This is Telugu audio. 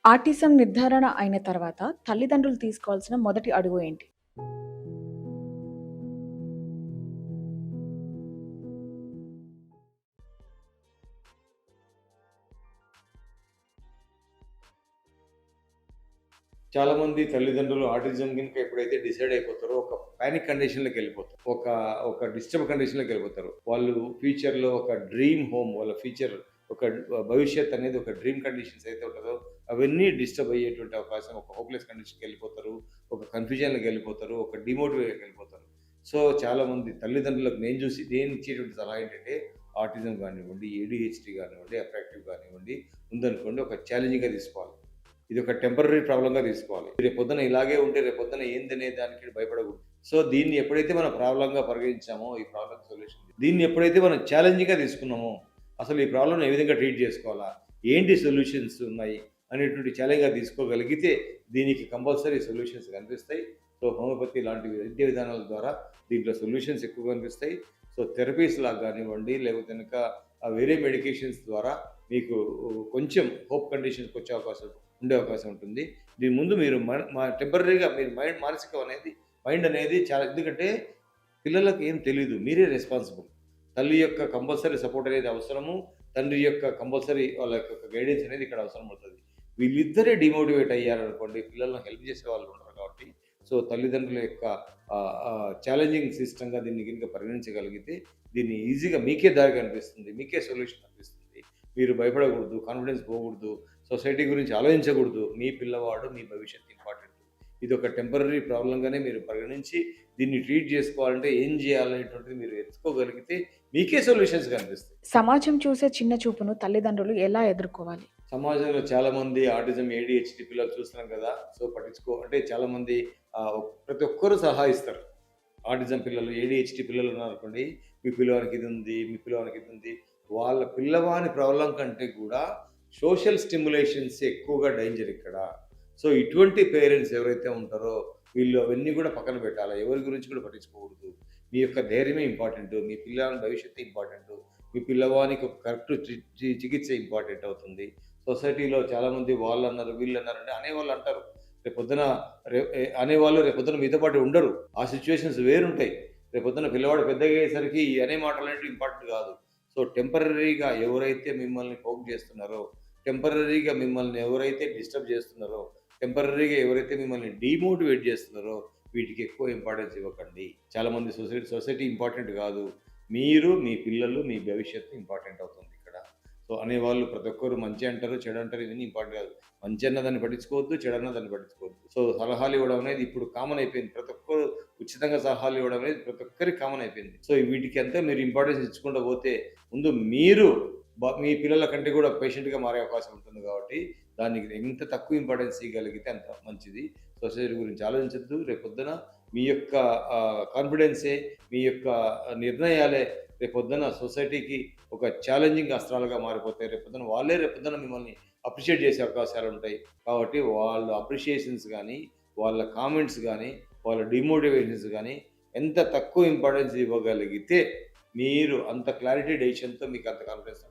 ఆటిజం నిర్ధారణ అయిన తర్వాత తల్లిదండ్రులు తీసుకోవాల్సిన మొదటి అడుగు ఏంటి? చాలామంది తల్లిదండ్రులు ఆటిజం గనుక ఎప్పుడైతే డిసైడ్ అయిపోతారో ఒక పానిక్ కండిషన్‌లోకెళ్ళిపోతారు. ఒక డిస్టర్బ్ కండిషన్‌లోకెళ్ళిపోతారు. వాళ్ళు ఫ్యూచర్‌లో ఒక డ్రీమ్ హోమ్ వాళ్ళ ఫ్యూచర్ ఒక భవిష్యత్ అనేది ఒక డ్రీమ్ కండిషన్స్ అయితే ఉంటదో అవన్నీ డిస్టర్బ్ అయ్యేటువంటి అవకాశం ఒక హోప్‌లెస్ కండిషన్‌కెళ్ళిపోతారు. ఒక కన్‌ఫ్యూజన్‌లోకెళ్ళిపోతారు. ఒక డిమోటివేట్‌కెళ్ళిపోతారు. సో, చాలామంది తల్లిదండ్రులకు నేను ఇచ్చేటువంటి సలహా ఏంటంటే ఆటిజం గానివ్వండి, ఏడీహెచ్‌డీ గానివ్వండి, హైపర్ గానివ్వండి ఉందనుకోండి ఒక ఛాలెంజింగ్‌గా తీసుకోవాలి. ఇది ఒక టెంపరరీ ప్రాబ్లమ్‌గా తీసుకోవాలి. రేపొద్దున ఇలాగే ఉంటే రేపొద్దున ఏందనే దానికి భయపడకూడదు. సో, దీన్ని ఎప్పుడైతే మనం ప్రాబ్లమ్‌గా పరిగణించామో ఈ ప్రాబ్లమ్ సొల్యూషన్ దీన్ని ఎప్పుడైతే మనం ఛాలెంజింగ్‌గా తీసుకున్నామో, అసలు ఈ ప్రాబ్లమ్‌ని ఏ విధంగా ట్రీట్ చేసుకోవాలా? ఏంటి సొల్యూషన్స్ ఉన్నాయి? అనేటువంటి ఛాలెంజ్‌గా తీసుకోగలిగితే దీనికి కంపల్సరీ సొల్యూషన్స్ కనిపిస్తాయి. సో, హోమియోపతి లాంటి వైద్య విధానాల ద్వారా దీంట్లో సొల్యూషన్స్ ఎక్కువగా కనిపిస్తాయి. సో, థెరపీస్ లాగా గానివ్వండి, లేకపోతే గనక వేరే మెడికేషన్స్ ద్వారా మీకు కొంచెం హోప్ కండిషన్స్‌కొచ్చే అవకాశం ఉండే అవకాశం ఉంటుంది. దీని ముందు మీరు టెంపరరీగా మీరు మైండ్ అనేది చాలా ఎందుకంటే పిల్లలకి ఏం తెలీదు. మీరే రెస్పాన్సిబుల్. తల్లి యొక్క కంపల్సరీ సపోర్ట్ అనేది అవసరము. తండ్రి యొక్క కంపల్సరీ వాళ్ళ యొక్క గైడెన్స్ అనేది ఇక్కడ అవసరం పడుతది. వీళ్ళిద్దరే డీమోటివేట్ అయ్యారనుకోండి, పిల్లల్ని హెల్ప్ చేసేవాళ్ళు ఉండరు కాబట్టి, సో తల్లిదండ్రుల యొక్క ఛాలెంజింగ్ సిస్టమ్‌గా దీన్ని గనుక పరిగణించగలిగితే, దీన్ని ఈజీగా మీకే దారి కనిపిస్తుంది. మీకే సొల్యూషన్ కనిపిస్తుంది. మీరు భయపడకూడదు. కాన్ఫిడెన్స్ పోకూడదు. సొసైటీ గురించి ఆలోచించకూడదు. మీ పిల్లవాడు, మీ భవిష్యత్తు ఇంపార్టెంట్. ఇదొక టెంపరరీ ప్రాబ్లమ్‌గానే మీరు పరిగణించి, దీన్ని ట్రీట్ చేసుకోవాలంటే ఏం చేయాలనేటువంటిది మీరు ఎత్తుకోగలిగితే, మీకే సొల్యూషన్స్ కనిపిస్తాయి. సమాజం చూసే చిన్న చూపును తల్లిదండ్రులు ఎలా ఎదుర్కోవాలి? సమాజంలో చాలామంది ఆటిజం, ఏడీహెచ్‌డీ పిల్లలు చూస్తున్నాం కదా! సో, అంటే చాలామంది ప్రతి ఒక్కరు సలహా ఇస్తారు. ఆటిజం పిల్లలు, ఏడీహెచ్‌డీ పిల్లలు ఉన్నారనుకోండి, మీ పిల్లవానికి ఇది ఉంది, మీ పిల్లవానికి ఇది ఉంది. వాళ్ళ పిల్లవాని ప్రాబ్లమ్ కంటే కూడా సోషల్ స్టిమ్యులేషన్స్ ఎక్కువగా డేంజర్ ఇక్కడ. సో, ఇటువంటి పేరెంట్స్ ఎవరైతే ఉంటారో వీళ్ళు అవన్నీ కూడా పక్కన పెట్టాలా. ఎవరి గురించి కూడా పట్టించుకోకూడదు. మీ యొక్క ధైర్యమే ఇంపార్టెంటు. మీ పిల్లవాని భవిష్యత్తు ఇంపార్టెంటు. మీ పిల్లవానికి ఒక కరెక్ట్ చికిత్స ఇంపార్టెంట్ అవుతుంది. సొసైటీలో చాలామంది వాళ్ళన్నారు, వీళ్ళన్నారని అనేవాళ్ళు అంటారు. రేపొద్దున అనేవాళ్ళు రేపొద్దున మీతో పాటు ఉండరు. ఆ సిట్యుయేషన్స్ వేరుంటాయి. రేపొద్దున పిల్లవాడు పెద్దగా అయ్యేసరికి ఈ అనే మాటలనేటివి ఇంపార్టెంట్ కాదు. సో, టెంపరరీగా ఎవరైతే మిమ్మల్ని పోక్ చేస్తున్నారో, టెంపరరీగా మిమ్మల్ని ఎవరైతే డిస్టర్బ్ చేస్తున్నారో, టెంపరరీగా ఎవరైతే మిమ్మల్ని డీమోటివేట్ చేస్తున్నారో, వీటికి ఎక్కువ ఇంపార్టెన్స్ ఇవ్వకండి. చాలామంది సొసైటీ ఇంపార్టెంట్ కాదు. మీరు, మీ పిల్లలు, మీ భవిష్యత్తు ఇంపార్టెంట్ అవుతుంది ఇక్కడ. సో, అనేవాళ్ళు ప్రతి ఒక్కరు మంచి అంటారు, చెడు అంటారు ఇవన్నీ ఇంపార్టెంట్ కాదు. మంచి అన్న దాన్ని పట్టించుకోవద్దు, చెడన్న దాన్ని పట్టించుకోవద్దు. సో, సలహాలు ఇవ్వడం అనేది ఇప్పుడు కామన్ అయిపోయింది. ప్రతి ఒక్కరు ఉచితంగా సలహాలు ఇవ్వడం అనేది ప్రతి ఒక్కరికి కామన్ అయిపోయింది. సో, వీటికి అంతా మీరు ఇంపార్టెన్స్ ఇచ్చుకుంటూ పోతే ముందు మీరు మీ పిల్లల కంటే కూడా పేషెంట్‌గా మారే అవకాశం ఉంటుంది కాబట్టి, దానికి ఎంత తక్కువ ఇంపార్టెన్స్ ఇవ్వగలిగితే అంత మంచిది. సొసైటీ గురించి ఆలోచించొద్దు. రేపొద్దున మీ యొక్క కాన్ఫిడెన్సే, మీ యొక్క నిర్ణయాలే రేపొద్దున సొసైటీకి ఒక ఛాలెంజింగ్ అస్త్రాలుగా మారిపోతాయి. రేపొద్దున మిమ్మల్ని అప్రిషియేట్ చేసే అవకాశాలుంటాయి. కాబట్టి వాళ్ళ అప్రిషియేషన్స్ గానీ, వాళ్ళ కామెంట్స్ గానీ, వాళ్ళ డిమోటివేషన్స్ గానీ ఎంత తక్కువ ఇంపార్టెన్స్ ఇవ్వగలిగితే మీరు అంత క్లారిటీ డెసిషన్‌తో మీకు అంత కాన్ఫిడెన్స్